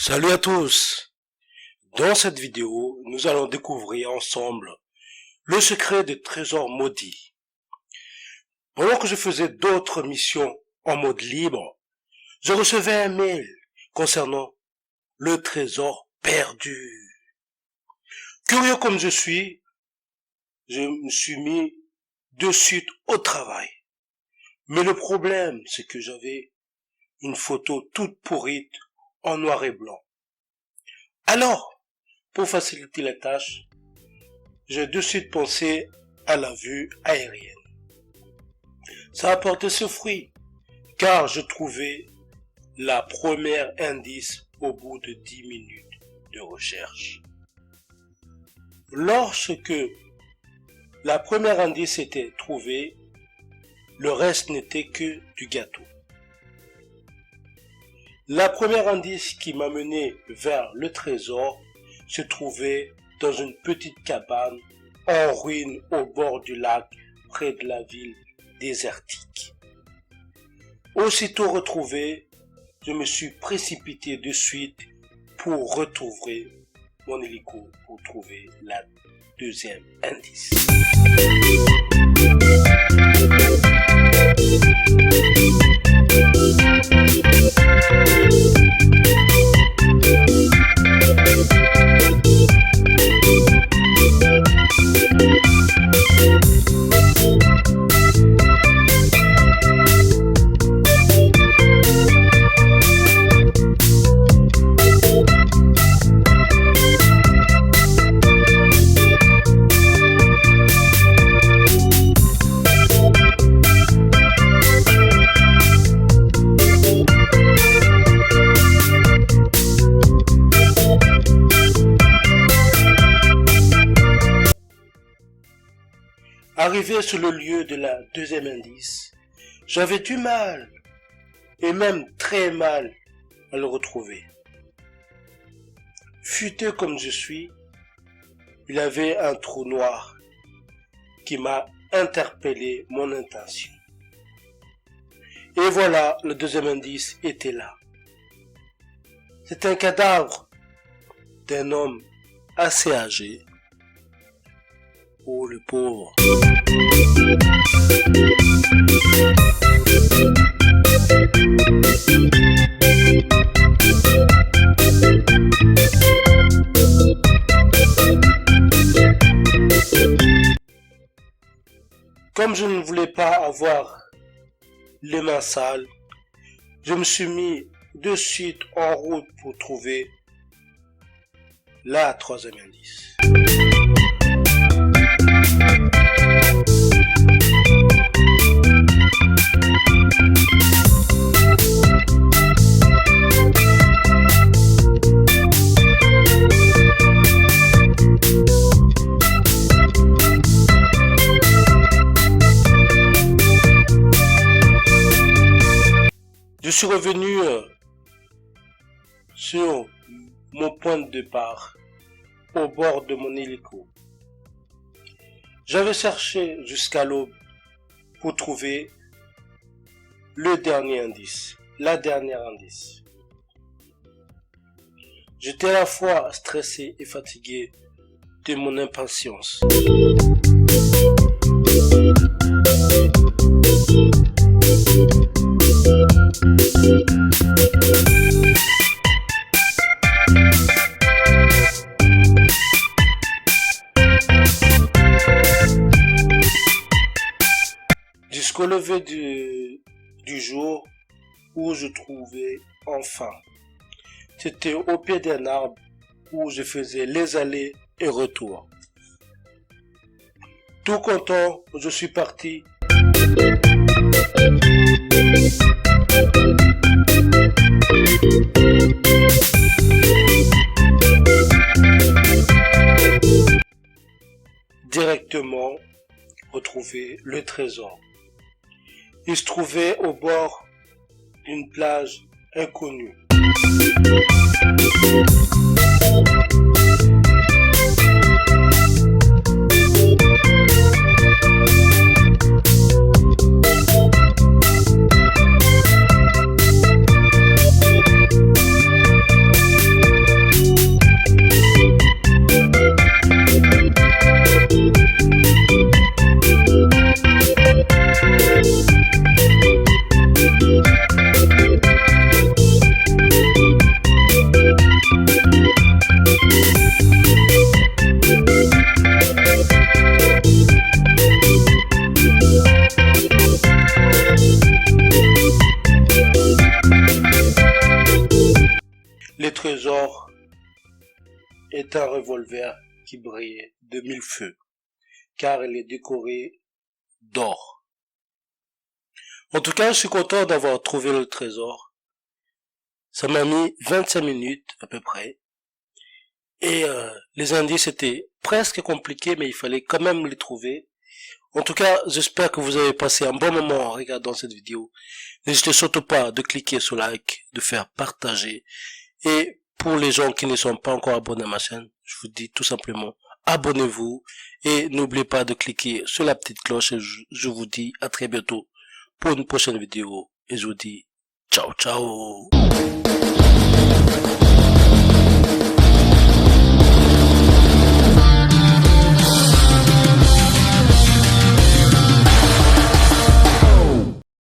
Salut à tous! Dans cette vidéo, nous allons découvrir ensemble le secret des trésors maudits. Pendant que je faisais d'autres missions en mode libre, je recevais un mail concernant le trésor perdu. Curieux comme je suis, je me suis mis de suite au travail. Mais le problème, c'est que j'avais une photo toute pourrite en noir et blanc. Alors, pour faciliter la tâche, j'ai de suite pensé à la vue aérienne. Ça a porté ses fruits, car je trouvais la première indice au bout de 10 minutes de recherche. Lorsque la première indice était trouvée, le reste n'était que du gâteau. La première indice qui m'a mené vers le trésor se trouvait dans une petite cabane en ruine au bord du lac près de la ville désertique. Aussitôt retrouvé, je me suis précipité de suite pour retrouver mon hélico pour trouver la deuxième indice. Arrivé sur le lieu de la deuxième indice, j'avais du mal, et même très mal, à le retrouver. Futé comme je suis, il avait un trou noir qui m'a interpellé mon intention. Et voilà, le deuxième indice était là. C'est un cadavre d'un homme assez âgé. Oh, le pauvre. Comme je ne voulais pas avoir les mains sales, je me suis mis de suite en route pour trouver la troisième indice. Je suis revenu sur mon point de départ, au bord de mon hélico. J'avais cherché jusqu'à l'aube pour trouver le dernier indice, la dernière indice. J'étais à la fois stressé et fatigué de mon impatience. Jusqu'au lever du jour où je trouvais enfin. C'était au pied d'un arbre où je faisais les allers et retours. Tout content, je suis parti. Directement retrouver le trésor. Il se trouvait au bord d'une plage inconnue. Le trésor est un revolver qui brille de mille feux, car il est décoré d'or. En tout cas, je suis content d'avoir trouvé le trésor. Ça m'a mis 25 minutes à peu près. Et les indices étaient presque compliqués, mais il fallait quand même les trouver. En tout cas, j'espère que vous avez passé un bon moment en regardant cette vidéo. N'hésitez surtout pas de cliquer sur like, de faire partager. Et pour les gens qui ne sont pas encore abonnés à ma chaîne, je vous dis tout simplement, abonnez-vous. Et n'oubliez pas de cliquer sur la petite cloche. Et je vous dis à très bientôt pour une prochaine vidéo. Et je vous dis ciao ciao.